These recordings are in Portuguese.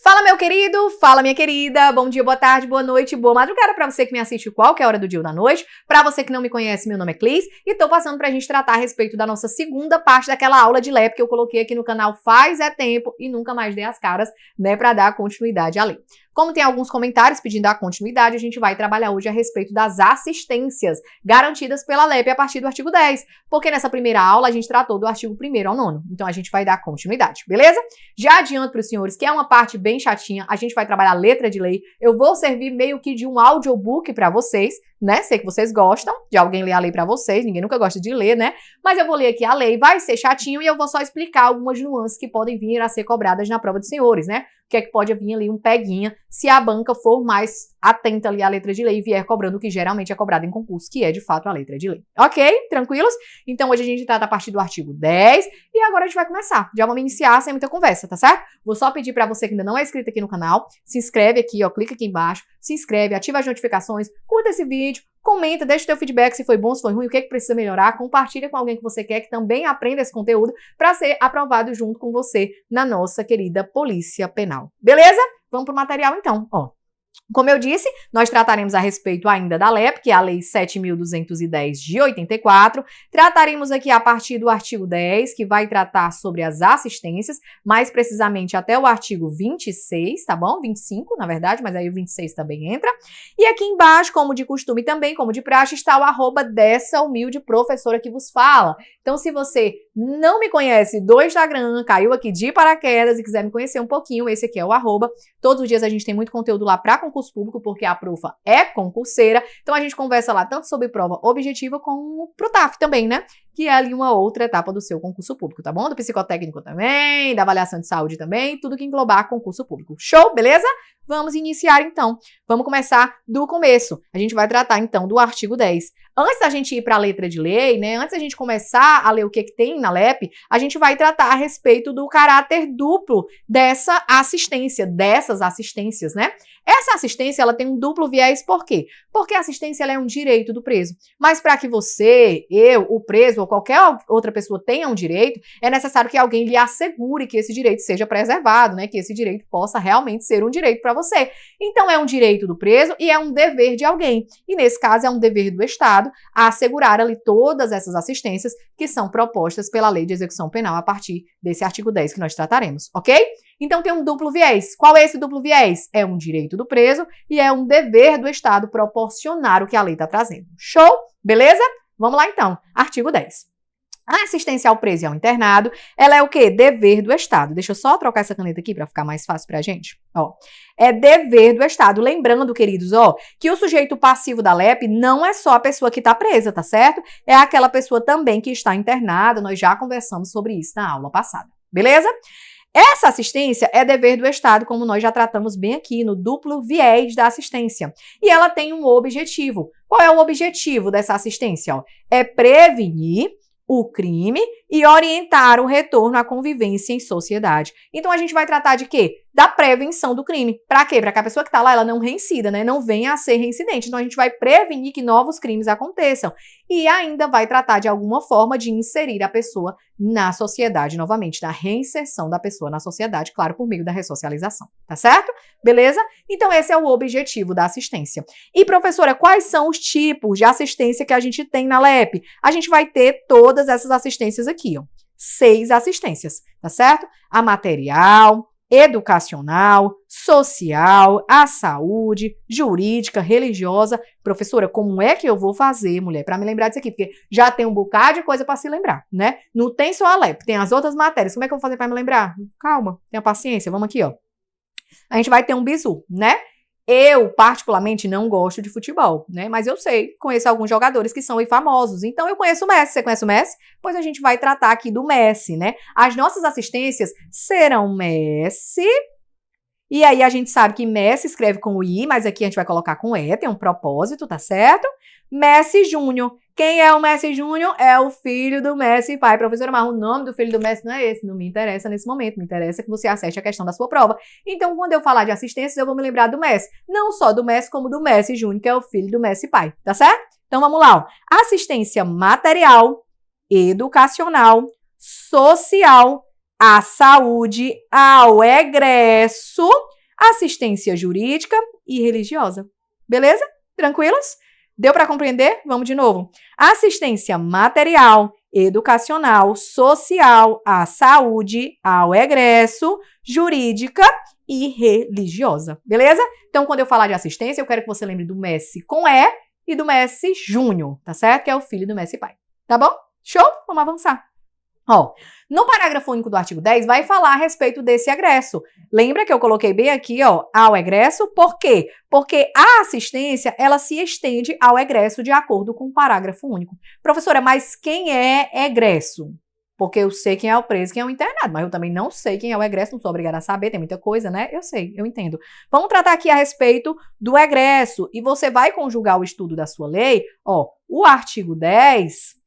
Fala, meu querido, fala, minha querida, bom dia, boa tarde, boa noite, boa madrugada pra você que me assiste qualquer hora do dia ou da noite. Pra você que não me conhece, meu nome é Clis e tô passando pra gente tratar a respeito da nossa segunda parte daquela aula de LEP que eu coloquei aqui no canal faz tempo e nunca mais dei as caras, né, pra dar continuidade à lei. Como tem alguns comentários pedindo a continuidade, a gente vai trabalhar hoje a respeito das assistências garantidas pela LEP a partir do artigo 10, porque nessa primeira aula a gente tratou do artigo 1º ao 9º, então a gente vai dar continuidade, beleza? Já adianto para os senhores que é uma parte bem chatinha, a gente vai trabalhar a letra de lei, eu vou servir meio que de um audiobook para vocês, né? Sei que vocês gostam de alguém ler a lei para vocês, ninguém nunca gosta de ler, né? Mas eu vou ler aqui a lei, vai ser chatinho e eu vou só explicar algumas nuances que podem vir a ser cobradas na prova dos senhores, né? O que é que pode vir ali um peguinha se a banca for mais atenta ali à letra de lei e vier cobrando o que geralmente é cobrado em concurso, que é de fato a letra de lei. Ok? Tranquilos? Então hoje a gente trata a partir do artigo 10 e agora a gente vai começar. Já vamos iniciar sem muita conversa, tá certo? Vou só pedir para você que ainda não é inscrito aqui no canal, se inscreve aqui, ó, clica aqui embaixo, se inscreve, ativa as notificações, curta esse vídeo, comenta, deixa o teu feedback se foi bom, se foi ruim, o que é que precisa melhorar, compartilha com alguém que você quer que também aprenda esse conteúdo para ser aprovado junto com você na nossa querida Polícia Penal. Beleza? Vamos pro material então, ó. Como eu disse, nós trataremos a respeito ainda da LEP, que é a Lei 7.210 de 84, trataremos aqui a partir do artigo 10, que vai tratar sobre as assistências, mais precisamente até o artigo 26, tá bom? 25, na verdade, mas aí o 26 também entra. E aqui embaixo, como de costume também, como de praxe, está o arroba dessa humilde professora que vos fala. Então, se você não me conhece do Instagram, caiu aqui de paraquedas e quiser me conhecer um pouquinho, esse aqui é o arroba. Todos os dias a gente tem muito conteúdo lá para concurso público, porque a profa é concurseira, então a gente conversa lá tanto sobre prova objetiva como pro TAF também, né? Que é ali uma outra etapa do seu concurso público, tá bom? Do psicotécnico também, da avaliação de saúde também, tudo que englobar concurso público. Show? Beleza? Vamos iniciar então. Vamos começar do começo. A gente vai tratar então do artigo 10. Antes da gente ir para a letra de lei, né? Antes da gente começar a ler o que tem na LEP, a gente vai tratar a respeito do caráter duplo dessa assistência, dessas assistências, né? Essa assistência, ela tem um duplo viés, por quê? Porque a assistência ela é um direito do preso. Mas para que você, eu, o preso ou qualquer outra pessoa tenha um direito, é necessário que alguém lhe assegure que esse direito seja preservado, né? Que esse direito possa realmente ser um direito para você. Então é um direito do preso e é um dever de alguém. E nesse caso é um dever do Estado a assegurar ali todas essas assistências que são propostas pela Lei de Execução Penal a partir desse artigo 10 que nós trataremos, ok? Então tem um duplo viés. Qual é esse duplo viés? É um direito do preso e é um dever do Estado proporcionar o que a lei está trazendo. Show? Beleza? Vamos lá então. Artigo 10. A assistência ao preso e ao internado, ela é o quê? Dever do Estado. Deixa eu só trocar essa caneta aqui para ficar mais fácil pra gente. Ó, é dever do Estado. Lembrando, queridos, ó, que o sujeito passivo da LEP não é só a pessoa que está presa, tá certo? É aquela pessoa também que está internada. Nós já conversamos sobre isso na aula passada. Beleza? Essa assistência é dever do Estado, como nós já tratamos bem aqui no duplo viés da assistência. E ela tem um objetivo. Qual é o objetivo dessa assistência? Ó? É prevenir o crime e orientar o retorno à convivência em sociedade. Então a gente vai tratar de quê? Da prevenção do crime. Para quê? Para que a pessoa que está lá, ela não reincida, né? Não venha a ser reincidente. Então a gente vai prevenir que novos crimes aconteçam. E ainda vai tratar de alguma forma de inserir a pessoa na sociedade novamente, na reinserção da pessoa na sociedade, claro, por meio da ressocialização. Tá certo? Beleza? Então esse é o objetivo da assistência. E professora, quais são os tipos de assistência que a gente tem na LEP? A gente vai ter todas essas assistências aqui, ó. 6 assistências, tá certo? A material, educacional, social, a saúde, jurídica, religiosa. Professora, como é que eu vou fazer, mulher, para me lembrar disso aqui? Porque já tem um bocado de coisa para se lembrar, né? Não tem só a LEP, tem as outras matérias. Como é que eu vou fazer para me lembrar? Calma, tenha paciência, vamos aqui, ó. A gente vai ter um bizu, né? Eu, particularmente, não gosto de futebol, né? Mas eu sei, conheço alguns jogadores que são aí famosos. Então, eu conheço o Messi. Você conhece o Messi? Pois a gente vai tratar aqui do Messi, né? As nossas assistências serão Messi. E aí, a gente sabe que Messi escreve com o I, mas aqui a gente vai colocar com E, tem um propósito, tá certo? Messi Júnior. Quem é o Messi Júnior? É o filho do Messi pai. Professora, mas o nome do filho do Messi não é esse. Não me interessa nesse momento. Me interessa que você acerte a questão da sua prova. Então, quando eu falar de assistências, eu vou me lembrar do Messi. Não só do Messi, como do Messi Júnior, que é o filho do Messi pai. Tá certo? Então, vamos lá. Ó. Assistência material, educacional, social, à saúde, ao egresso, assistência jurídica e religiosa. Beleza? Tranquilos? Deu para compreender? Vamos de novo. Assistência material, educacional, social, à saúde, ao egresso, jurídica e religiosa. Beleza? Então, quando eu falar de assistência, eu quero que você lembre do Messi com E e do Messi Júnior, tá certo? Que é o filho do Messi pai. Tá bom? Show? Vamos avançar. Ó, no parágrafo único do artigo 10 vai falar a respeito desse egresso. Lembra que eu coloquei bem aqui, ó, ao egresso? Por quê? Porque a assistência, ela se estende ao egresso de acordo com o parágrafo único. Professora, mas quem é egresso? Porque eu sei quem é o preso, quem é o internado, mas eu também não sei quem é o egresso, não sou obrigada a saber, tem muita coisa, né? Eu sei, eu entendo. Vamos tratar aqui a respeito do egresso, e você vai conjugar o estudo da sua lei, ó, o artigo 10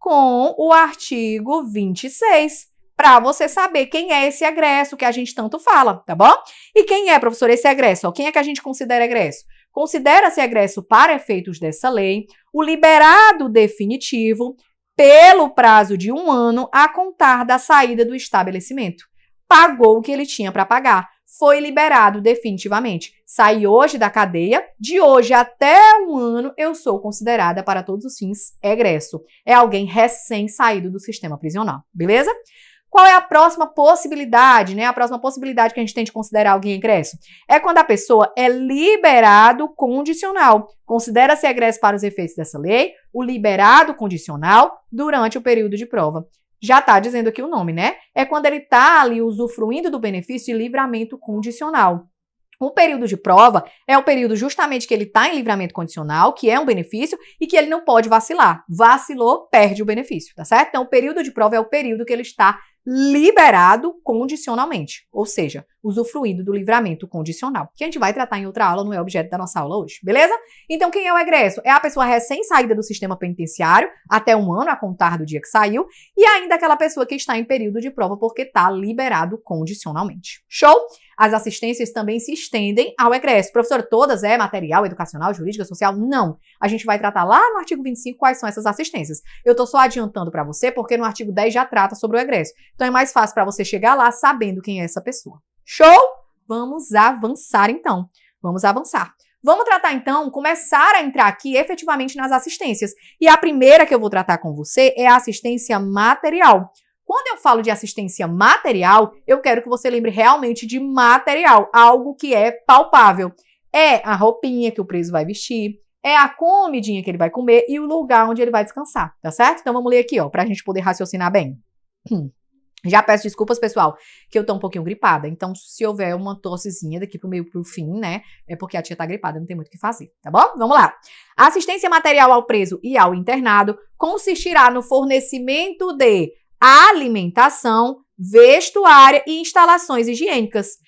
com o artigo 26, para você saber quem é esse egresso que a gente tanto fala, tá bom? E quem é, professor, esse egresso? Ó, quem é que a gente considera egresso? Considera-se egresso para efeitos dessa lei o liberado definitivo pelo prazo de 1 ano a contar da saída do estabelecimento. Pagou o que ele tinha para pagar. Foi liberado definitivamente. Saí hoje da cadeia, de hoje até 1 ano, eu sou considerada, para todos os fins, egresso. É alguém recém-saído do sistema prisional, beleza? Qual é a próxima possibilidade, né? A próxima possibilidade que a gente tem de considerar alguém egresso é quando a pessoa é liberado condicional. Considera-se egresso para os efeitos dessa lei o liberado condicional durante o período de prova. Já está dizendo aqui o nome, né? É quando ele está ali usufruindo do benefício de livramento condicional. O período de prova é o período justamente que ele está em livramento condicional, que é um benefício, e que ele não pode vacilar. Vacilou, perde o benefício, tá certo? Então, o período de prova é o período que ele está liberado condicionalmente, ou seja, usufruindo do livramento condicional, que a gente vai tratar em outra aula, não é objeto da nossa aula hoje, beleza? Então, quem é o egresso? É a pessoa recém-saída do sistema penitenciário, até 1 ano, a contar do dia que saiu, e ainda aquela pessoa que está em período de prova porque está liberado condicionalmente. Show? As assistências também se estendem ao egresso. Professor, todas é material, educacional, jurídica, social? Não. A gente vai tratar lá no artigo 25 quais são essas assistências. Eu tô só adiantando para você porque no artigo 10 já trata sobre o egresso. Então é mais fácil para você chegar lá sabendo quem é essa pessoa. Show? Vamos avançar então. Vamos avançar. Vamos tratar então, começar a entrar aqui efetivamente nas assistências. E a primeira que eu vou tratar com você é a assistência material. Quando eu falo de assistência material, eu quero que você lembre realmente de material, algo que é palpável. É a roupinha que o preso vai vestir, é a comidinha que ele vai comer e o lugar onde ele vai descansar, tá certo? Então vamos ler aqui, ó, pra gente poder raciocinar bem. Já peço desculpas, pessoal, que eu tô um pouquinho gripada, então se houver uma tossezinha daqui pro meio pro fim, né, é porque a tia tá gripada, não tem muito o que fazer, tá bom? Vamos lá. A assistência material ao preso e ao internado consistirá no fornecimento de alimentação, vestuária e instalações higiênicas.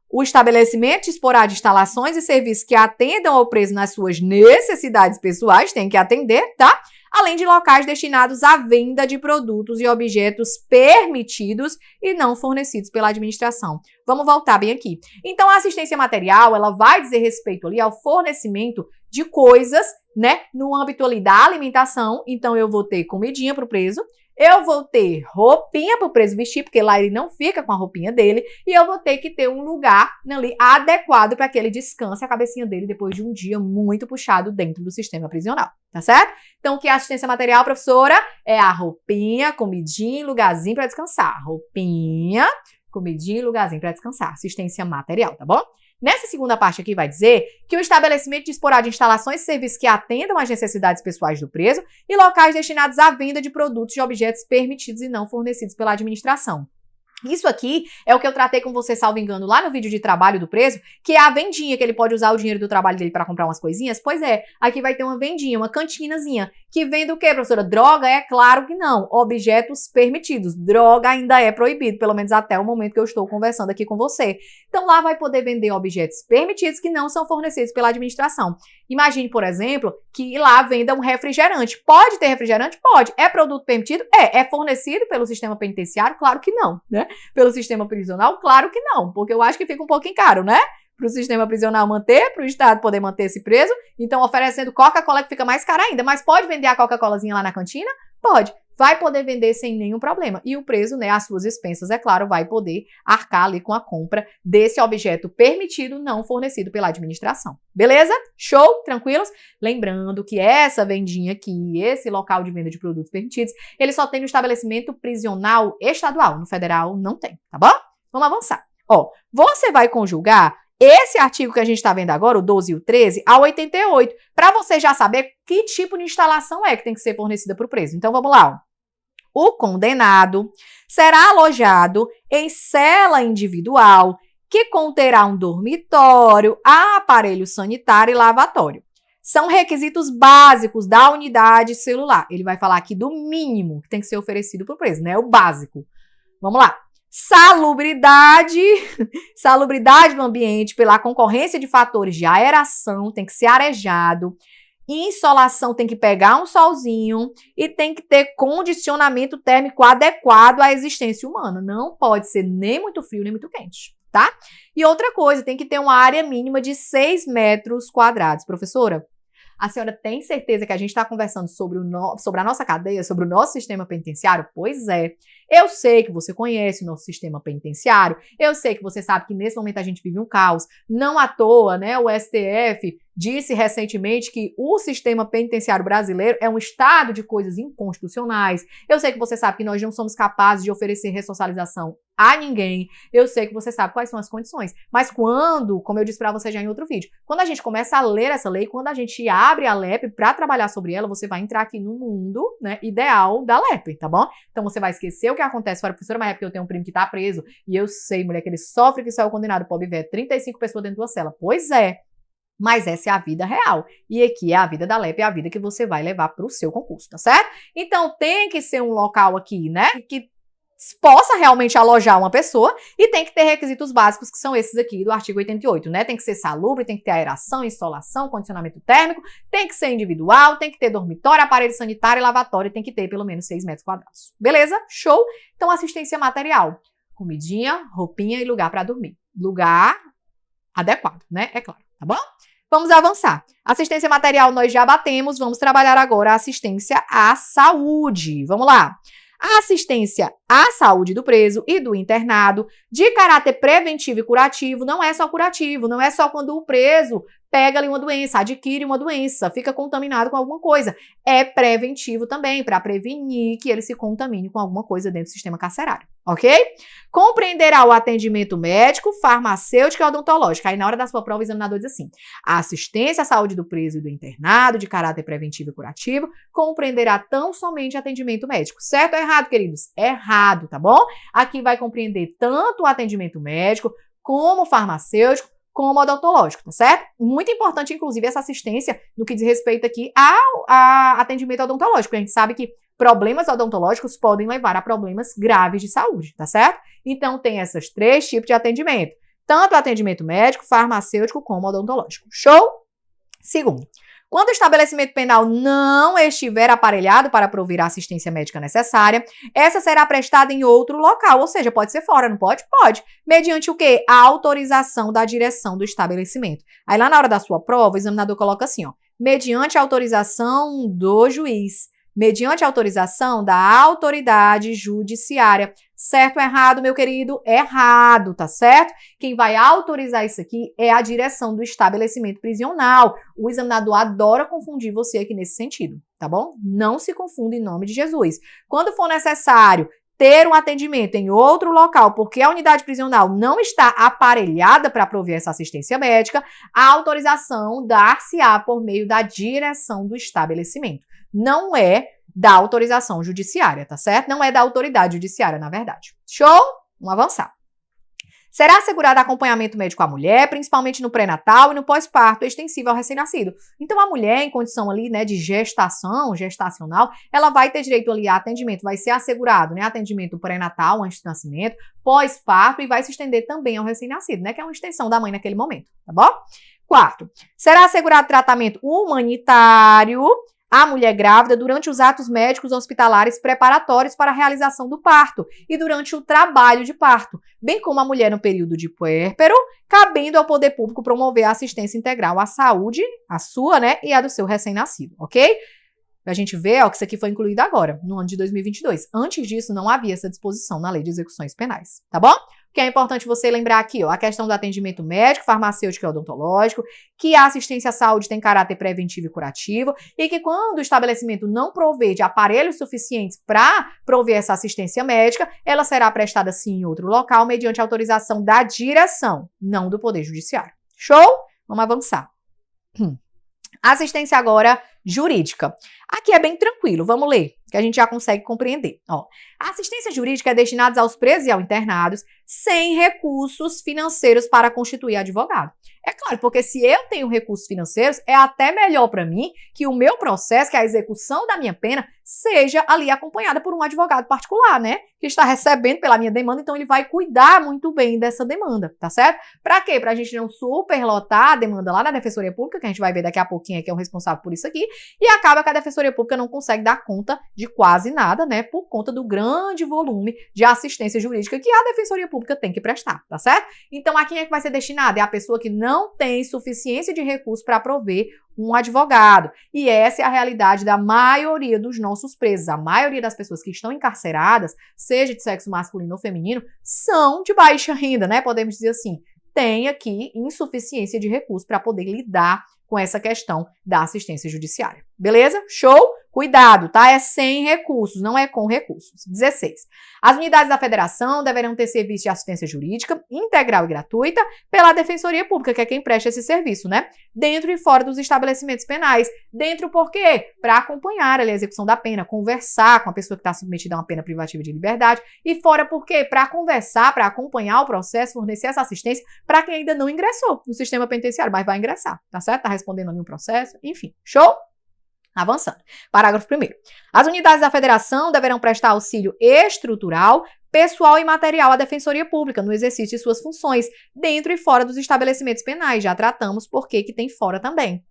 O estabelecimento disporá de instalações e serviços que atendam ao preso nas suas necessidades pessoais, tem que atender, tá? Além de locais destinados à venda de produtos e objetos permitidos e não fornecidos pela administração. Vamos voltar bem aqui. Então, a assistência material, ela vai dizer respeito ali ao fornecimento de coisas, né, no âmbito ali da alimentação. Então, eu vou ter comidinha para o preso, eu vou ter roupinha para o preso vestir, porque lá ele não fica com a roupinha dele, e eu vou ter que ter um lugar ali adequado para que ele descanse a cabecinha dele depois de um dia muito puxado dentro do sistema prisional, tá certo? Então, o que é assistência material, professora? É a roupinha, comidinha e lugarzinho para descansar. Roupinha, comidinha e lugarzinho para descansar. Assistência material, tá bom? Nessa segunda parte aqui vai dizer que o estabelecimento disporá de instalações e serviços que atendam às necessidades pessoais do preso e locais destinados à venda de produtos e objetos permitidos e não fornecidos pela administração. Isso aqui é o que eu tratei com você, salvo engano, lá no vídeo de trabalho do preso, que é a vendinha, que ele pode usar o dinheiro do trabalho dele para comprar umas coisinhas. Pois é, aqui vai ter uma vendinha, uma cantinazinha, que vende o quê, professora? Droga? É claro que não. Objetos permitidos. Droga ainda é proibido, pelo menos até o momento que eu estou conversando aqui com você. Então lá vai poder vender objetos permitidos que não são fornecidos pela administração. Imagine, por exemplo, que lá venda um refrigerante. Pode ter refrigerante? Pode. É produto permitido? É. É fornecido pelo sistema penitenciário? Claro que não, né? Pelo sistema prisional? Claro que não, porque eu acho que fica um pouquinho caro, né? Para o sistema prisional manter, para o Estado poder manter esse preso. Então, oferecendo Coca-Cola que fica mais cara ainda. Mas pode vender a Coca-Colazinha lá na cantina? Pode. vai poder vender sem nenhum problema. E o preso, né, às suas expensas, é claro, vai poder arcar ali com a compra desse objeto permitido não fornecido pela administração. Beleza? Show? Tranquilos? Lembrando que essa vendinha aqui, esse local de venda de produtos permitidos, ele só tem no estabelecimento prisional estadual. No federal não tem, tá bom? Vamos avançar. Ó, você vai conjugar esse artigo que a gente está vendo agora, o 12 e o 13, ao 88, para você já saber que tipo de instalação é que tem que ser fornecida para o preso. Então, vamos lá. Ó. O condenado será alojado em cela individual que conterá um dormitório, aparelho sanitário e lavatório. São requisitos básicos da unidade celular. Ele vai falar aqui do mínimo que tem que ser oferecido para o preso, né? O básico. Vamos lá. Salubridade do ambiente pela concorrência de fatores de aeração, tem que ser arejado, insolação tem que pegar um solzinho e tem que ter condicionamento térmico adequado à existência humana. Não pode ser nem muito frio nem muito quente, tá? E outra coisa, tem que ter uma área mínima de 6 metros quadrados. Professora, a senhora tem certeza que a gente está conversando sobre a nossa cadeia, sobre o nosso sistema penitenciário? Pois é. Eu sei que você conhece o nosso sistema penitenciário, eu sei que você sabe que nesse momento a gente vive um caos. Não à toa, né, o STF disse recentemente que o sistema penitenciário brasileiro é um estado de coisas inconstitucionais. Eu sei que você sabe que nós não somos capazes de oferecer ressocialização a ninguém. Eu sei que você sabe quais são as condições. Mas quando, como eu disse para você já em outro vídeo, quando a gente começa a ler essa lei, quando a gente abre a LEP para trabalhar sobre ela, você vai entrar aqui no mundo, né, ideal da LEP, tá bom? Então você vai esquecer o que acontece fora, professora, mas é porque eu tenho um primo que tá preso e eu sei, mulher, que ele sofre que saiu condenado, pobre velho, 35 pessoas dentro de uma cela. Pois é. Mas essa é a vida real. E aqui é a vida da LEP, é a vida que você vai levar para o seu concurso, tá certo? Então tem que ser um local aqui, né, que possa realmente alojar uma pessoa e tem que ter requisitos básicos que são esses aqui do artigo 88, né? Tem que ser salubre, tem que ter aeração, insolação, condicionamento térmico, tem que ser individual, tem que ter dormitório, aparelho sanitário e lavatório, tem que ter pelo menos 6 metros quadrados. Beleza? Show? Então assistência material, comidinha, roupinha e lugar para dormir. Lugar adequado, né? É claro, tá bom? Vamos avançar. Assistência material nós já batemos, vamos trabalhar agora a assistência à saúde. Vamos lá. A assistência à saúde do preso e do internado, de caráter preventivo e curativo, não é só curativo, não é só quando o preso pega ali uma doença, adquire uma doença, fica contaminado com alguma coisa. É preventivo também, para prevenir que ele se contamine com alguma coisa dentro do sistema carcerário, ok? Compreenderá o atendimento médico, farmacêutico e odontológico. Aí na hora da sua prova o examinador diz assim, a assistência à saúde do preso e do internado, de caráter preventivo e curativo, compreenderá tão somente atendimento médico. Certo ou errado, queridos? Errado, tá bom? Aqui vai compreender tanto o atendimento médico, como farmacêutico, como odontológico, tá certo? Muito importante, inclusive, essa assistência no que diz respeito aqui ao atendimento odontológico. A gente sabe que problemas odontológicos podem levar a problemas graves de saúde, tá certo? Então, tem esses 3 tipos de atendimento. Tanto atendimento médico, farmacêutico, como odontológico. Show? Segundo, quando o estabelecimento penal não estiver aparelhado para prover a assistência médica necessária, essa será prestada em outro local, ou seja, pode ser fora, não pode? Pode. Mediante o quê? A autorização da direção do estabelecimento. Aí lá na hora da sua prova, o examinador coloca assim, ó, mediante a autorização do juiz, mediante a autorização da autoridade judiciária. Certo ou errado, meu querido? Errado, tá certo? Quem vai autorizar isso aqui é a direção do estabelecimento prisional. O examinador adora confundir você aqui nesse sentido, tá bom? Não se confunda em nome de Jesus. Quando for necessário ter um atendimento em outro local, porque a unidade prisional não está aparelhada para prover essa assistência médica, a autorização dar-se-á por meio da direção do estabelecimento. Não é da autorização judiciária, tá certo? Não é da autoridade judiciária, na verdade. Show? Vamos avançar. Será assegurado acompanhamento médico à mulher, principalmente no pré-natal e no pós-parto extensivo ao recém-nascido. Então, a mulher em condição ali, né, de gestacional, ela vai ter direito ali a atendimento, vai ser assegurado, né, atendimento pré-natal antes do nascimento, pós-parto e vai se estender também ao recém-nascido, né, que é uma extensão da mãe naquele momento, tá bom? 4. Será assegurado tratamento humanitário à mulher grávida durante os atos médicos hospitalares preparatórios para a realização do parto e durante o trabalho de parto, bem como a mulher no período de puérpero, cabendo ao poder público promover a assistência integral à saúde, a sua, né, e a do seu recém-nascido, ok? A gente vê, ó, que isso aqui foi incluído agora, no ano de 2022. Antes disso, não havia essa disposição na Lei de Execuções Penais, tá bom? O que é importante você lembrar aqui, ó, a questão do atendimento médico, farmacêutico e odontológico, que a assistência à saúde tem caráter preventivo e curativo, e que quando o estabelecimento não prover de aparelhos suficientes para prover essa assistência médica, ela será prestada sim em outro local, mediante autorização da direção, não do Poder Judiciário. Show? Vamos avançar. Assistência agora jurídica. Aqui é bem tranquilo, vamos ler, que a gente já consegue compreender. Ó, a assistência jurídica é destinada aos presos e aos internados sem recursos financeiros para constituir advogado. É claro, porque se eu tenho recursos financeiros, é até melhor para mim que o meu processo, que é a execução da minha pena, seja ali acompanhada por um advogado particular, né? Que está recebendo pela minha demanda, então ele vai cuidar muito bem dessa demanda, tá certo? Para quê? Pra gente não superlotar a demanda lá na Defensoria Pública, que a gente vai ver daqui a pouquinho que é o responsável por isso aqui, e acaba que a Defensoria Pública não consegue dar conta de quase nada, né? Por conta do grande volume de assistência jurídica que a Defensoria Pública tem que prestar, tá certo? Então, a quem é que vai ser destinado? É a pessoa que não tem suficiência de recursos para prover um advogado. E essa é a realidade da maioria dos nossos presos. A maioria das pessoas que estão encarceradas, seja de sexo masculino ou feminino, são de baixa renda, né? Podemos dizer assim, tem aqui insuficiência de recursos para poder lidar com essa questão da assistência judiciária. Beleza? Show? Cuidado, tá? É sem recursos, não é com recursos. 16. As unidades da federação deverão ter serviço de assistência jurídica integral e gratuita pela Defensoria Pública, que é quem presta esse serviço, né? Dentro e fora dos estabelecimentos penais. Dentro por quê? Para acompanhar ali a execução da pena, conversar com a pessoa que está submetida a uma pena privativa de liberdade. E fora por quê? Para conversar, para acompanhar o processo, fornecer essa assistência para quem ainda não ingressou no sistema penitenciário, mas vai ingressar, tá certo? Tá respondendo ali um processo, enfim. Show? Avançando. Parágrafo 1º. As unidades da federação deverão prestar auxílio estrutural, pessoal e material à Defensoria Pública no exercício de suas funções, dentro e fora dos estabelecimentos penais. Já tratamos por que tem fora também.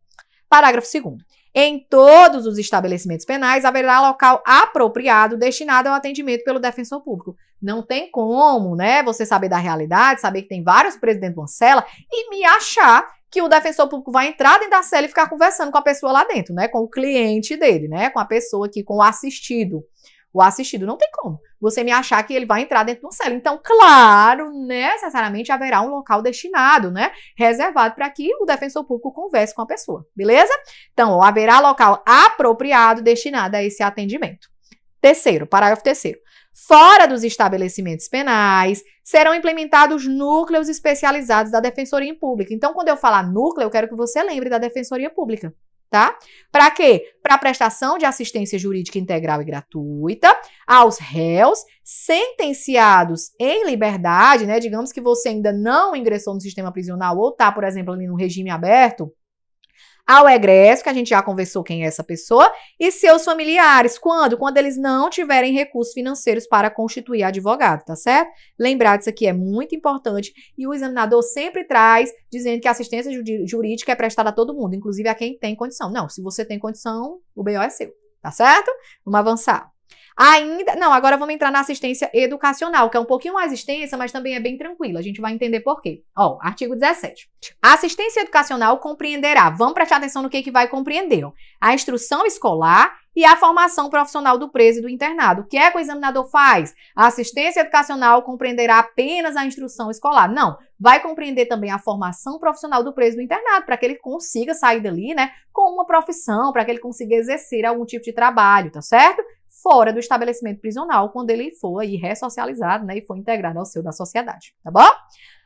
Parágrafo 2º. Em todos os estabelecimentos penais haverá local apropriado destinado ao atendimento pelo defensor público. Não tem como, né, você saber da realidade, saber que tem vários presos dentro de uma cela e me achar que o defensor público vai entrar dentro da cela e ficar conversando com a pessoa lá dentro, né? Com o cliente dele, né? Com a pessoa aqui, com o assistido. O assistido não tem como você me achar que ele vai entrar dentro de uma cela. Então, claro, necessariamente haverá um local destinado, né? Reservado para que o defensor público converse com a pessoa, beleza? Então, ó, haverá local apropriado destinado a esse atendimento. Terceiro, parágrafo 3º. Fora dos estabelecimentos penais, serão implementados núcleos especializados da Defensoria Pública. Então, quando eu falar núcleo, eu quero que você lembre da Defensoria Pública, tá? Para quê? Para prestação de assistência jurídica integral e gratuita aos réus sentenciados em liberdade, né? Digamos que você ainda não ingressou no sistema prisional ou tá, por exemplo, ali no regime aberto, ao egresso, que a gente já conversou quem é essa pessoa, e seus familiares. Quando? Quando eles não tiverem recursos financeiros para constituir advogado, tá certo? Lembrar disso aqui é muito importante e o examinador sempre traz dizendo que a assistência jurídica é prestada a todo mundo, inclusive a quem tem condição. Não, se você tem condição, o BO é seu, tá certo? Vamos avançar. Agora vamos entrar na assistência educacional, que é um pouquinho mais extensa, mas também é bem tranquila. A gente vai entender por quê. Ó, artigo 17. A assistência educacional compreenderá, vamos prestar atenção no que vai compreender, ó, a instrução escolar e a formação profissional do preso e do internado. O que é que o examinador faz? A assistência educacional compreenderá apenas a instrução escolar. Não, vai compreender também a formação profissional do preso e do internado, para que ele consiga sair dali, né, com uma profissão, para que ele consiga exercer algum tipo de trabalho, tá certo? Fora do estabelecimento prisional, quando ele for aí ressocializado, né, e for integrado ao seio da sociedade, tá bom?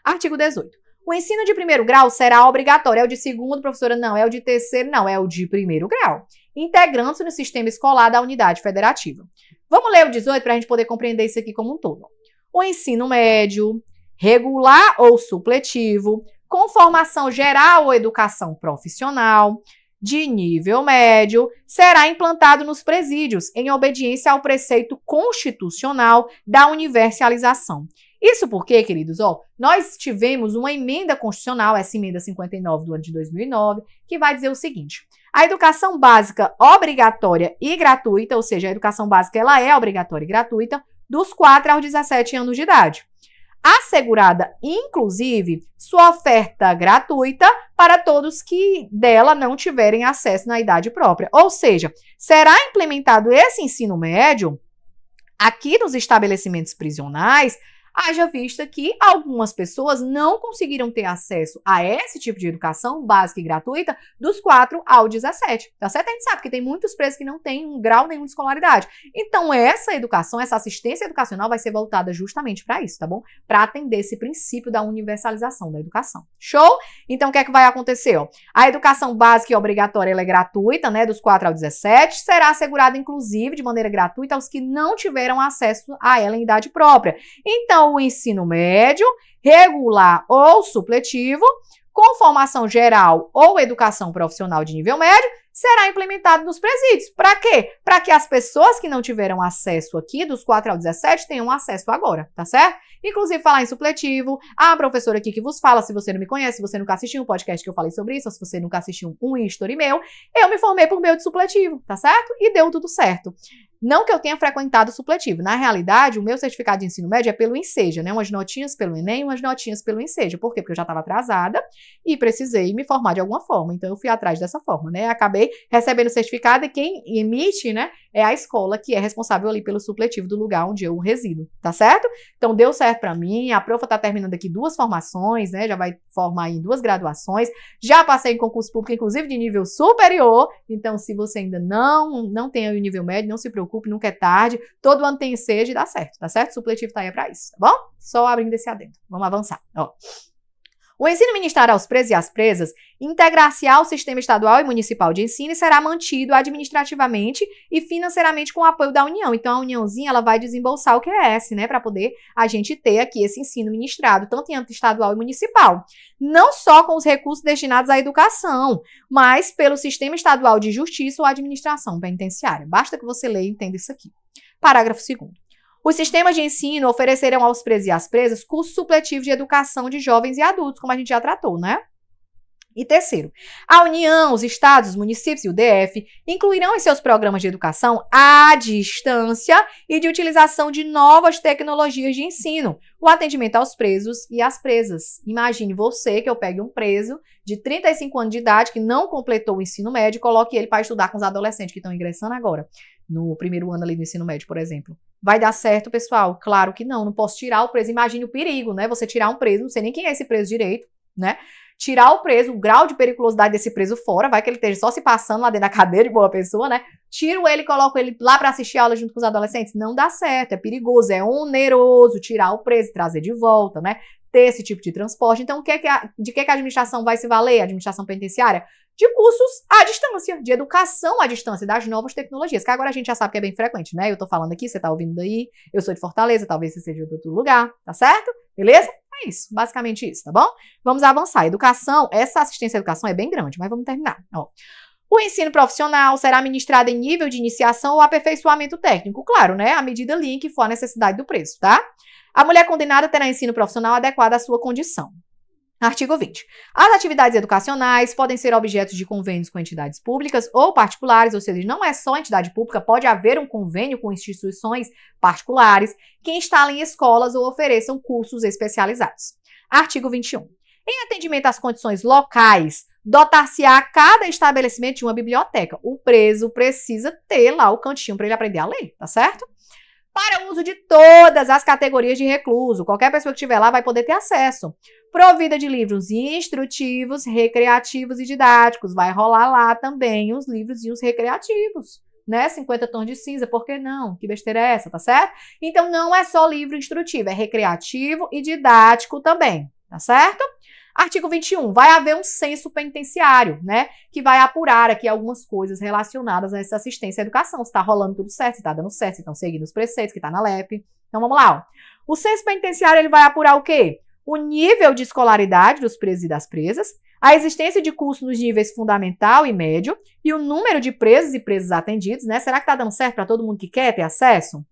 Artigo 18. O ensino de primeiro grau será obrigatório. É o de segundo, professora? Não. É o de terceiro? Não. É o de primeiro grau. Integrando-se no sistema escolar da unidade federativa. Vamos ler o 18 para a gente poder compreender isso aqui como um todo. O ensino médio, regular ou supletivo, com formação geral ou educação profissional, de nível médio, será implantado nos presídios, em obediência ao preceito constitucional da universalização. Isso porque, queridos, ó, nós tivemos uma emenda constitucional, essa emenda 59 do ano de 2009, que vai dizer o seguinte: a educação básica obrigatória e gratuita, ou seja, a educação básica ela é obrigatória e gratuita, dos 4 aos 17 anos de idade. assegurada, inclusive, sua oferta gratuita para todos que dela não tiverem acesso na idade própria. Ou seja, será implementado esse ensino médio aqui nos estabelecimentos prisionais, haja vista que algumas pessoas não conseguiram ter acesso a esse tipo de educação básica e gratuita dos 4 ao 17, tá certo? A gente sabe que tem muitos presos que não têm um grau nenhum de escolaridade. Então, essa educação, essa assistência educacional vai ser voltada justamente para isso, tá bom? Para atender esse princípio da universalização da educação. Show? Então, o que é que vai acontecer? Ó? A educação básica e obrigatória, ela é gratuita, né, dos 4 ao 17, será assegurada, inclusive, de maneira gratuita aos que não tiveram acesso a ela em idade própria. Então, o ensino médio, regular ou supletivo, com formação geral ou educação profissional de nível médio, será implementado nos presídios. Para quê? Para que as pessoas que não tiveram acesso aqui, dos 4 ao 17, tenham acesso agora, tá certo? Inclusive, falar em supletivo, a professora aqui que vos fala, se você não me conhece, se você nunca assistiu um podcast que eu falei sobre isso, ou se você nunca assistiu um history meu, eu me formei por meio de supletivo, tá certo? E deu tudo certo. Não que eu tenha frequentado o supletivo. Na realidade, o meu certificado de ensino médio é pelo Enseja, né? Umas notinhas pelo Enem, umas notinhas pelo Enseja. Por quê? Porque eu já estava atrasada e precisei me formar de alguma forma. Então, eu fui atrás dessa forma, né? Acabei recebendo o certificado e quem emite, né, é a escola que é responsável ali pelo supletivo do lugar onde eu resido, tá certo? Então, deu certo para mim. A profa tá terminando aqui 2 formações, né? Já vai formar em 2 graduações. Já passei em concurso público, inclusive de nível superior. Então, se você ainda não tem o nível médio, não se preocupe, nunca é tarde. Todo ano tem Enseja e dá certo, tá certo? O supletivo tá aí pra isso, tá bom? Só abrindo esse adendo. Vamos avançar, ó. O ensino ministrado aos presos e às presas integrar-se ao sistema estadual e municipal de ensino e será mantido administrativamente e financeiramente com o apoio da União. Então, a Uniãozinha, ela vai desembolsar o QS, né, para poder a gente ter aqui esse ensino ministrado, tanto em âmbito estadual e municipal. Não só com os recursos destinados à educação, mas pelo sistema estadual de justiça ou administração penitenciária. Basta que você leia e entenda isso aqui. Parágrafo 2º. Os sistemas de ensino oferecerão aos presos e às presas curso supletivo de educação de jovens e adultos, como a gente já tratou, né? E terceiro, a União, os estados, os municípios e o DF incluirão em seus programas de educação à distância e de utilização de novas tecnologias de ensino, o atendimento aos presos e às presas. Imagine você que eu pegue um preso de 35 anos de idade que não completou o ensino médio e coloque ele para estudar com os adolescentes que estão ingressando agora, no primeiro ano ali do ensino médio, por exemplo. Vai dar certo, pessoal? Claro que não posso tirar o preso. Imagine o perigo, né? Você tirar um preso, não sei nem quem é esse preso direito, né? Tirar o preso, o grau de periculosidade desse preso fora, vai que ele esteja só se passando lá dentro da cadeira de boa pessoa, né? Tiro ele, coloco ele lá para assistir aula junto com os adolescentes. Não dá certo, é perigoso, é oneroso tirar o preso, trazer de volta, né? Ter esse tipo de transporte. Então, de que a administração vai se valer, a administração penitenciária? De cursos à distância, de educação à distância, das novas tecnologias, que agora a gente já sabe que é bem frequente, né? Eu tô falando aqui, você tá ouvindo daí, eu sou de Fortaleza, talvez você seja de outro lugar, tá certo? Beleza? É isso, basicamente isso, tá bom? Vamos avançar. Educação, essa assistência à educação é bem grande, mas vamos terminar. Ó. O ensino profissional será ministrado em nível de iniciação ou aperfeiçoamento técnico, claro, né? À medida ali em que for a necessidade do preso, tá? A mulher condenada terá ensino profissional adequado à sua condição. Artigo 20. As atividades educacionais podem ser objetos de convênios com entidades públicas ou particulares, ou seja, não é só entidade pública, pode haver um convênio com instituições particulares que instalem escolas ou ofereçam cursos especializados. Artigo 21. Em atendimento às condições locais, dotar-se-á cada estabelecimento de uma biblioteca. O preso precisa ter lá o cantinho para ele aprender a ler, tá certo? Para o uso de todas as categorias de recluso. Qualquer pessoa que estiver lá vai poder ter acesso. Provida de livros instrutivos, recreativos e didáticos. Vai rolar lá também os livrozinhos recreativos, né? 50 tons de cinza, por que não? Que besteira é essa, tá certo? Então, não é só livro instrutivo, é recreativo e didático também, tá certo? Artigo 21. Vai haver um censo penitenciário, né? Que vai apurar aqui algumas coisas relacionadas a essa assistência à educação. Se tá rolando tudo certo, se tá dando certo, se estão seguindo os preceitos, que tá na LEP. Então, vamos lá, ó. O censo penitenciário, ele vai apurar o quê? O nível de escolaridade dos presos e das presas, a existência de curso nos níveis fundamental e médio e o número de presos e presas atendidos, né? Será que tá dando certo para todo mundo que quer ter acesso?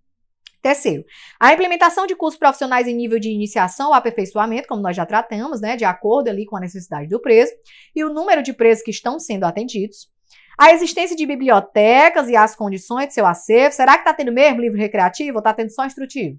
Terceiro, a implementação de cursos profissionais em nível de iniciação ou aperfeiçoamento, como nós já tratamos, né, de acordo ali com a necessidade do preso, e o número de presos que estão sendo atendidos. A existência de bibliotecas e as condições de seu acervo. Será que está tendo mesmo livro recreativo ou está tendo só instrutivo?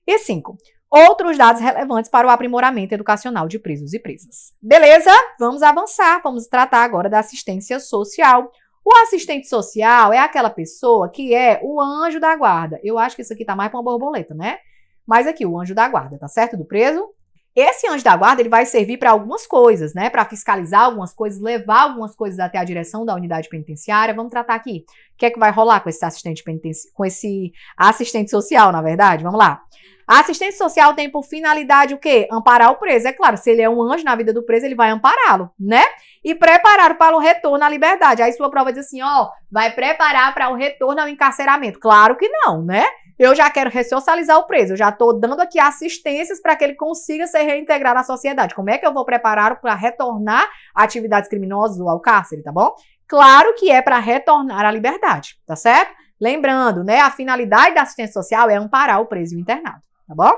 E 5. outros dados relevantes para o aprimoramento educacional de presos e presas. Beleza? Vamos avançar, vamos tratar agora da assistência social. O assistente social é aquela pessoa que é o anjo da guarda. Eu acho que isso aqui tá mais pra uma borboleta, né? Mas aqui, o anjo da guarda, tá certo? Do preso. Esse anjo da guarda, ele vai servir para algumas coisas, né? Para fiscalizar algumas coisas, levar algumas coisas até a direção da unidade penitenciária. Vamos tratar aqui. O que é que vai rolar com esse assistente com esse assistente social, na verdade? Vamos lá. A assistente social tem por finalidade o quê? Amparar o preso. É claro, se ele é um anjo na vida do preso, ele vai ampará-lo, né? E preparar para o retorno à liberdade. Aí sua prova diz assim, ó, vai preparar para o retorno ao encarceramento. Claro que não, né? Eu já quero ressocializar o preso, eu já estou dando aqui assistências para que ele consiga se reintegrar na sociedade. Como é que eu vou preparar para retornar a atividades criminosas ou ao cárcere, tá bom? Claro que é para retornar à liberdade, tá certo? Lembrando, né, a finalidade da assistência social é amparar o preso e o internado, tá bom?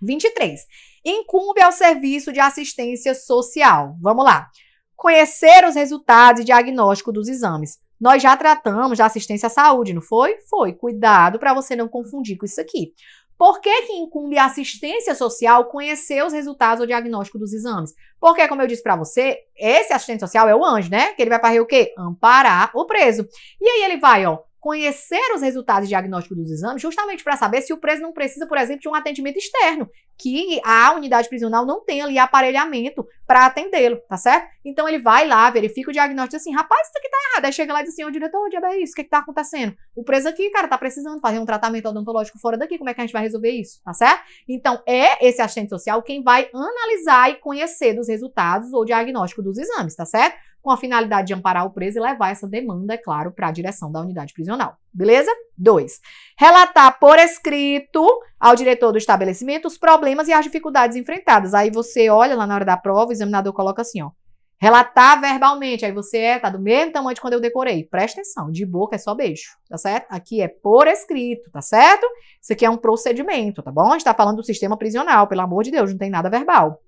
23. Incumbe ao serviço de assistência social. Vamos lá. Conhecer os resultados e diagnóstico dos exames. Nós já tratamos de assistência à saúde, não foi? Foi. Cuidado para você não confundir com isso aqui. Por que que incumbe a assistência social conhecer os resultados ou diagnóstico dos exames? Porque, como eu disse para você, esse assistente social é o anjo, né? Que ele vai fazer o quê? Amparar o preso. E aí ele vai, ó, conhecer os resultados de diagnóstico dos exames justamente para saber se o preso não precisa, por exemplo, de um atendimento externo, que a unidade prisional não tem ali aparelhamento para atendê-lo, tá certo? Então ele vai lá, verifica o diagnóstico e diz assim, rapaz, isso aqui tá errado. Aí chega lá e diz assim, ô diretor, diabo é isso, o que tá acontecendo? O preso aqui, cara, tá precisando fazer um tratamento odontológico fora daqui, como é que a gente vai resolver isso, tá certo? Então é esse assistente social quem vai analisar e conhecer dos resultados ou diagnóstico dos exames, tá certo? Com a finalidade de amparar o preso e levar essa demanda, é claro, para a direção da unidade prisional. Beleza? 2. Relatar por escrito ao diretor do estabelecimento os problemas e as dificuldades enfrentadas. Aí você olha lá na hora da prova, o examinador coloca assim, ó. Relatar verbalmente. Aí você tá do mesmo tamanho de quando eu decorei. Presta atenção, de boca é só beijo, tá certo? Aqui é por escrito, tá certo? Isso aqui é um procedimento, tá bom? A gente tá falando do sistema prisional, pelo amor de Deus, não tem nada verbal.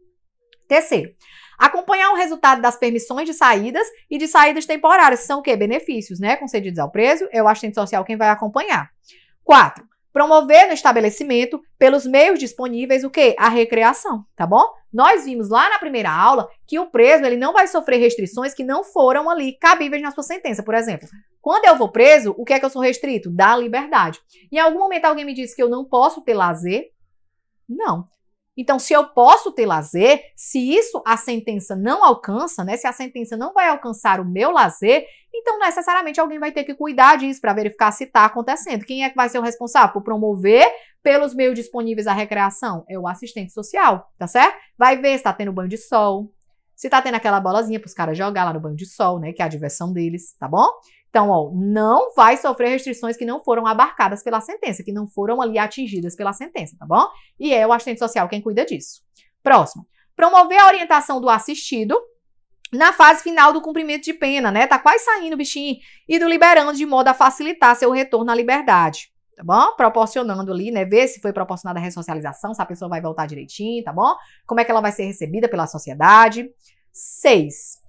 Terceiro. Acompanhar o resultado das permissões de saídas e de saídas temporárias, que são o quê? Benefícios, né? Concedidos ao preso, é o assistente social quem vai acompanhar. 4. Promover no estabelecimento, pelos meios disponíveis, o quê? A recreação, tá bom? Nós vimos lá na primeira aula que o preso, ele não vai sofrer restrições que não foram ali cabíveis na sua sentença. Por exemplo, quando eu vou preso, o que é que eu sou restrito? Da liberdade. Em algum momento alguém me disse que eu não posso ter lazer? Não. Então, se eu posso ter lazer, se isso a sentença não alcança, né? Se a sentença não vai alcançar o meu lazer, então necessariamente alguém vai ter que cuidar disso para verificar se está acontecendo. Quem é que vai ser o responsável por promover pelos meios disponíveis a recreação? É o assistente social, tá certo? Vai ver se está tendo banho de sol, se está tendo aquela bolazinha para os caras jogar lá no banho de sol, né? Que é a diversão deles, tá bom? Então, ó, não vai sofrer restrições que não foram abarcadas pela sentença, que não foram ali atingidas pela sentença, tá bom? E é o assistente social quem cuida disso. Próximo. Promover a orientação do assistido na fase final do cumprimento de pena, né? Tá quase saindo o bichinho. E do liberando de modo a facilitar seu retorno à liberdade, tá bom? Proporcionando ali, né? Ver se foi proporcionada a ressocialização, se a pessoa vai voltar direitinho, tá bom? Como é que ela vai ser recebida pela sociedade. 6.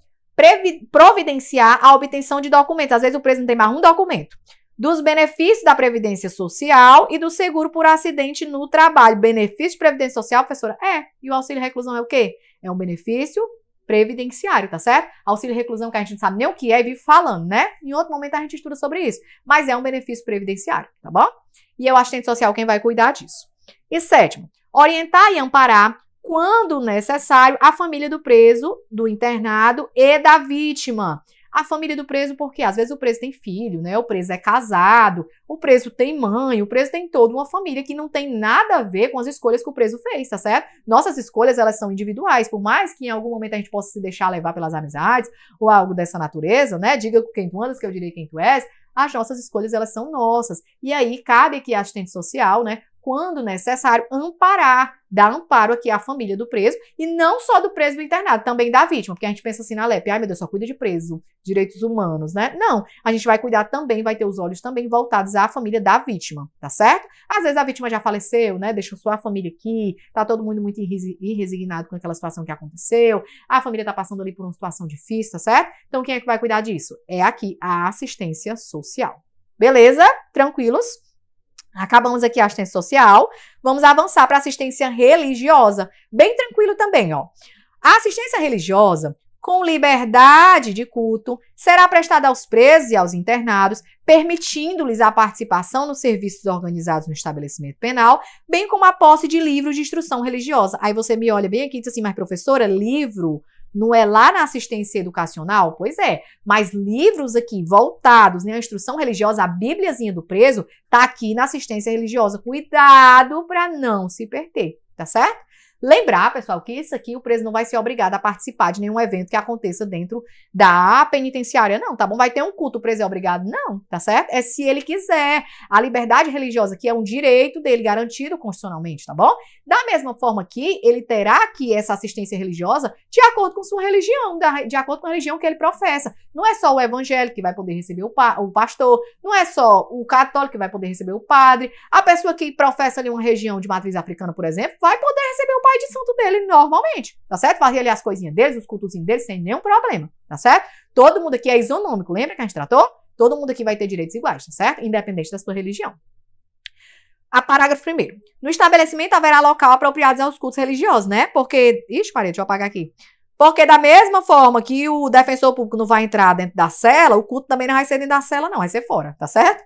Providenciar a obtenção de documentos. Às vezes o preso não tem mais um documento. Dos benefícios da Previdência Social e do seguro por acidente no trabalho. Benefício de Previdência Social, professora? E o auxílio reclusão é o quê? É um benefício previdenciário, tá certo? Auxílio reclusão que a gente não sabe nem o que é e vive falando, né? Em outro momento a gente estuda sobre isso. Mas é um benefício previdenciário, tá bom? E é o assistente social quem vai cuidar disso. E 7. Orientar e amparar, quando necessário, a família do preso, do internado e da vítima. A família do preso, porque às vezes o preso tem filho, né? O preso é casado, o preso tem mãe, o preso tem toda uma família que não tem nada a ver com as escolhas que o preso fez, tá certo? Nossas escolhas, elas são individuais, por mais que em algum momento a gente possa se deixar levar pelas amizades ou algo dessa natureza, né? Diga com quem tu andas, que eu direi quem tu és. As nossas escolhas, elas são nossas. E aí, cabe aqui a assistente social, né? Quando necessário, amparar, dar amparo aqui à família do preso, e não só do preso do internado, também da vítima, porque a gente pensa assim na LEP, ai meu Deus, só cuida de preso, direitos humanos, né? Não, a gente vai cuidar também, vai ter os olhos também voltados à família da vítima, tá certo? Às vezes a vítima já faleceu, né? Deixou só a família aqui, tá todo mundo muito irresignado com aquela situação que aconteceu, a família tá passando ali por uma situação difícil, tá certo? Então quem é que vai cuidar disso? É aqui a assistência social. Beleza? Tranquilos? Acabamos aqui a assistência social, vamos avançar para assistência religiosa. Bem tranquilo também, ó. A assistência religiosa, com liberdade de culto, será prestada aos presos e aos internados, permitindo-lhes a participação nos serviços organizados no estabelecimento penal, bem como a posse de livros de instrução religiosa. Aí você me olha bem aqui e diz assim, mas professora, livro não é lá na assistência educacional? Pois é, mas livros aqui voltados, né, à instrução religiosa, a bíbliazinha do preso, tá aqui na assistência religiosa. Cuidado para não se perder, tá certo? Lembrar, pessoal, que isso aqui o preso não vai ser obrigado a participar de nenhum evento que aconteça dentro da penitenciária, não, tá bom? Vai ter um culto, o preso é obrigado? Não, tá certo? É se ele quiser. A liberdade religiosa aqui é um direito dele garantido constitucionalmente, tá bom? Da mesma forma que ele terá aqui essa assistência religiosa de acordo com sua religião, de acordo com a religião que ele professa. Não é só o evangélico que vai poder receber o pastor, não é só o católico que vai poder receber o padre, a pessoa que professa ali uma região de matriz africana, por exemplo, vai poder receber o pai de santo dele normalmente, tá certo? Fazer ali as coisinhas deles, os cultozinhos deles, sem nenhum problema, tá certo? Todo mundo aqui é isonômico, lembra que a gente tratou? Todo mundo aqui vai ter direitos iguais, tá certo? Independente da sua religião. A parágrafo 1º. No estabelecimento haverá local apropriado aos cultos religiosos, né? Porque... Ixi, Maria, deixa eu apagar aqui. Porque da mesma forma que o defensor público não vai entrar dentro da cela, o culto também não vai ser dentro da cela, não, vai ser fora, tá certo?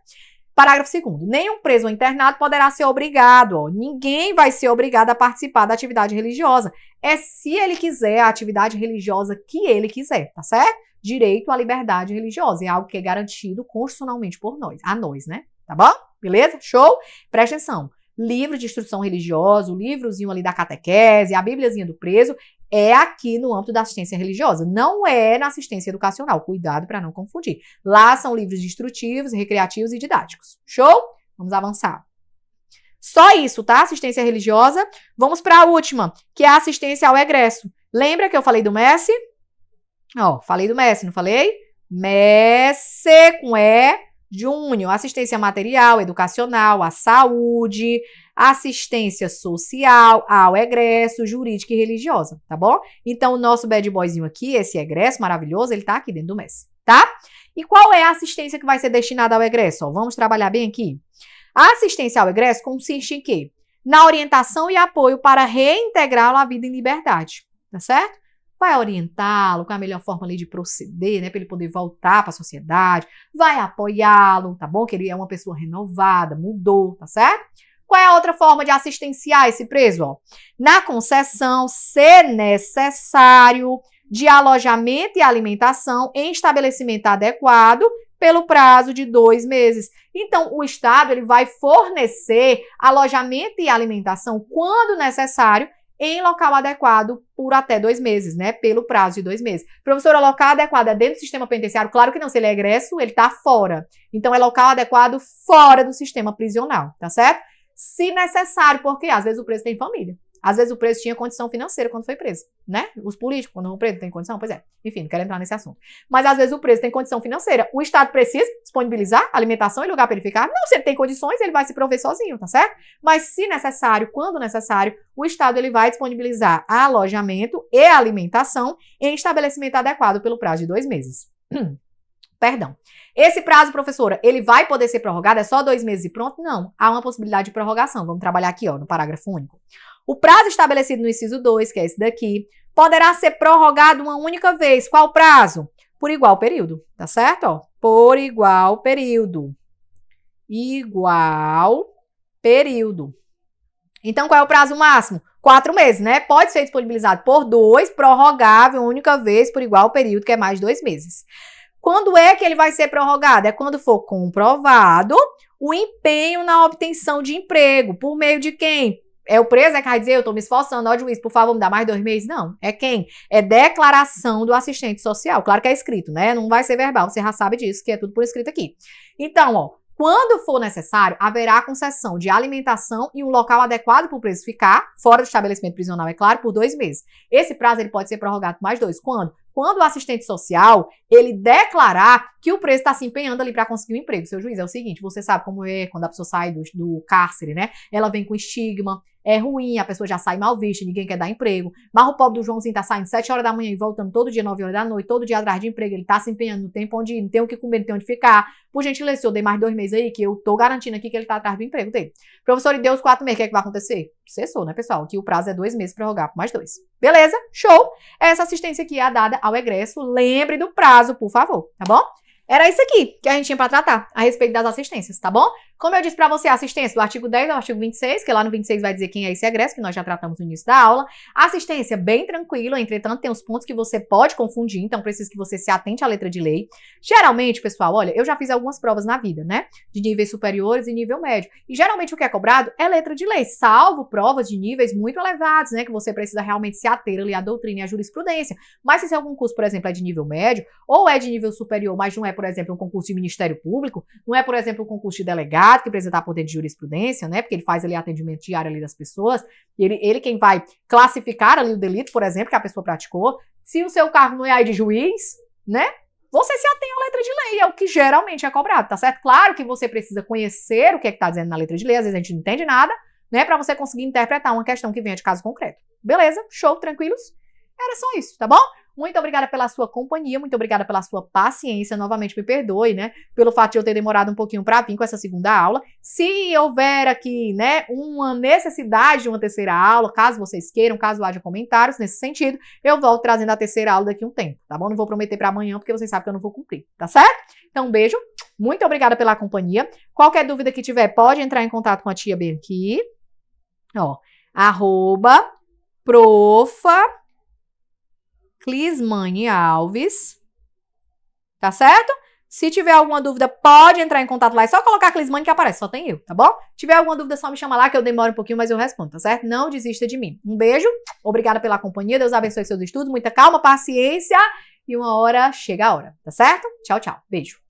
Parágrafo 2º. Nenhum preso ou internado poderá ser obrigado, ó, ninguém vai ser obrigado a participar da atividade religiosa. É se ele quiser, a atividade religiosa que ele quiser, tá certo? Direito à liberdade religiosa, é algo que é garantido constitucionalmente por nós, a nós, né? Tá bom? Beleza? Show? Presta atenção. Livro de instrução religiosa, o livrozinho ali da catequese, a bíbliazinha do preso, é aqui no âmbito da assistência religiosa, não é na assistência educacional. Cuidado para não confundir. Lá são livros instrutivos, recreativos e didáticos. Show? Vamos avançar. Só isso, tá? Assistência religiosa. Vamos para a última, que é a assistência ao egresso. Lembra que eu falei do MES? Ó, falei do MES, não falei? MES com E, Júnior, assistência material, educacional, à saúde, assistência social, ao egresso, jurídica e religiosa, tá bom? Então, o nosso bad boyzinho aqui, esse egresso maravilhoso, ele tá aqui dentro do MES, tá? E qual é a assistência que vai ser destinada ao egresso? Ó, vamos trabalhar bem aqui. A assistência ao egresso consiste em quê? Na orientação e apoio para reintegrá-lo à vida em liberdade, tá certo? Vai orientá-lo com a melhor forma ali de proceder, né, para ele poder voltar para a sociedade, vai apoiá-lo, tá bom? Que ele é uma pessoa renovada, mudou, tá certo? Qual é a outra forma de assistenciar esse preso? Ó? Na concessão, se necessário, de alojamento e alimentação em estabelecimento adequado pelo prazo de 2 meses. Então, o Estado ele vai fornecer alojamento e alimentação quando necessário em local adequado por até 2 meses, né? Pelo prazo de 2 meses. Professora, local adequado é dentro do sistema penitenciário? Claro que não, se ele é egresso, ele tá fora. Então, é local adequado fora do sistema prisional, tá certo? Se necessário, porque às vezes o preso tem família. Às vezes o preso tinha condição financeira quando foi preso, né? Os políticos, quando o preso tem condição, pois é. Enfim, não quero entrar nesse assunto. Mas às vezes o preso tem condição financeira. O Estado precisa disponibilizar alimentação e lugar para ele ficar? Não, se ele tem condições, ele vai se prover sozinho, tá certo? Mas se necessário, quando necessário, o Estado ele vai disponibilizar alojamento e alimentação em estabelecimento adequado pelo prazo de 2 meses. Perdão. Esse prazo, professora, ele vai poder ser prorrogado? É só 2 meses e pronto? Não. Há uma possibilidade de prorrogação. Vamos trabalhar aqui, ó, no parágrafo único. O prazo estabelecido no inciso 2, que é esse daqui, poderá ser prorrogado uma única vez. Qual prazo? Por igual período, tá certo? Ó, por igual período. Igual período. Então, qual é o prazo máximo? 4 meses, né? Pode ser disponibilizado por 2, prorrogável, única vez, por igual período, que é mais 2 meses. Quando é que ele vai ser prorrogado? É quando for comprovado o empenho na obtenção de emprego. Por meio de quem? É o preso que vai dizer, eu tô me esforçando, ó, juiz, por favor, me dá mais 2 meses? Não. É quem? É declaração do assistente social. Claro que é escrito, né? Não vai ser verbal, você já sabe disso, que é tudo por escrito aqui. Então, ó, quando for necessário, haverá concessão de alimentação e um local adequado para o preso ficar, fora do estabelecimento prisional, é claro, por 2 meses. Esse prazo ele pode ser prorrogado por mais 2. Quando? quando o assistente social, ele declarar que o preso está se empenhando ali para conseguir um emprego. Seu juiz, é o seguinte, você sabe como é quando a pessoa sai do cárcere, né? Ela vem com estigma, é ruim, a pessoa já sai mal vista, ninguém quer dar emprego. Mas o pobre do Joãozinho tá saindo 7 horas da manhã e voltando todo dia 9 horas da noite, todo dia atrás de emprego, ele tá se empenhando, não tem pra onde ir, não tem o que comer, não tem onde ficar. Por gentileza, eu dei mais 2 meses aí, que eu tô garantindo aqui que ele tá atrás do emprego dele. Professor, e deu os 4 meses, o que é que vai acontecer? Cessou, né, pessoal? Aqui o prazo é 2 meses pra prorrogar por mais 2. Beleza? Show! Essa assistência aqui é dada ao egresso. Lembre do prazo, por favor, tá bom? Era isso aqui que a gente tinha para tratar a respeito das assistências, tá bom? Como eu disse para você, a assistência do artigo 10 ao artigo 26, que lá no 26 vai dizer quem é esse egresso, que nós já tratamos no início da aula. A assistência bem tranquila, entretanto, tem uns pontos que você pode confundir, então preciso que você se atente à letra de lei. Geralmente, pessoal, olha, eu já fiz algumas provas na vida, né? De níveis superiores e nível médio. E geralmente o que é cobrado é letra de lei, salvo provas de níveis muito elevados, né? Que você precisa realmente se ater ali à doutrina e à jurisprudência. Mas se algum curso, por exemplo, é de nível médio, ou é de nível superior, mas não é, por exemplo, um concurso de Ministério Público, não é, por exemplo, um concurso de delegado, que precisa estar por dentro de jurisprudência, né? Porque ele faz ali atendimento diário ali das pessoas, ele quem vai classificar ali o delito, por exemplo, que a pessoa praticou. Se o seu cargo não é aí de juiz, né? Você se atém à letra de lei, é o que geralmente é cobrado, tá certo? Claro que você precisa conhecer o que é que tá dizendo na letra de lei, às vezes a gente não entende nada, né? Pra você conseguir interpretar uma questão que venha de caso concreto. Beleza? Show, tranquilos? Era só isso, tá bom? Muito obrigada pela sua companhia, muito obrigada pela sua paciência, novamente me perdoe, né, pelo fato de eu ter demorado um pouquinho para vir com essa segunda aula. Se houver aqui, né, uma necessidade de uma terceira aula, caso vocês queiram, caso haja comentários nesse sentido, eu volto trazendo a terceira aula daqui a um tempo, tá bom? Não vou prometer para amanhã, porque vocês sabem que eu não vou cumprir, tá certo? Então, um beijo, muito obrigada pela companhia. Qualquer dúvida que tiver, pode entrar em contato com a tia B aqui, ó, @profa Clismane Alves, tá certo? Se tiver alguma dúvida, pode entrar em contato lá. É só colocar Clismane que aparece, só tem eu, tá bom? Se tiver alguma dúvida, só me chama lá que eu demoro um pouquinho, mas eu respondo, tá certo? Não desista de mim. Um beijo, obrigada pela companhia, Deus abençoe seus estudos, muita calma, paciência e uma hora chega a hora, tá certo? Tchau, tchau. Beijo.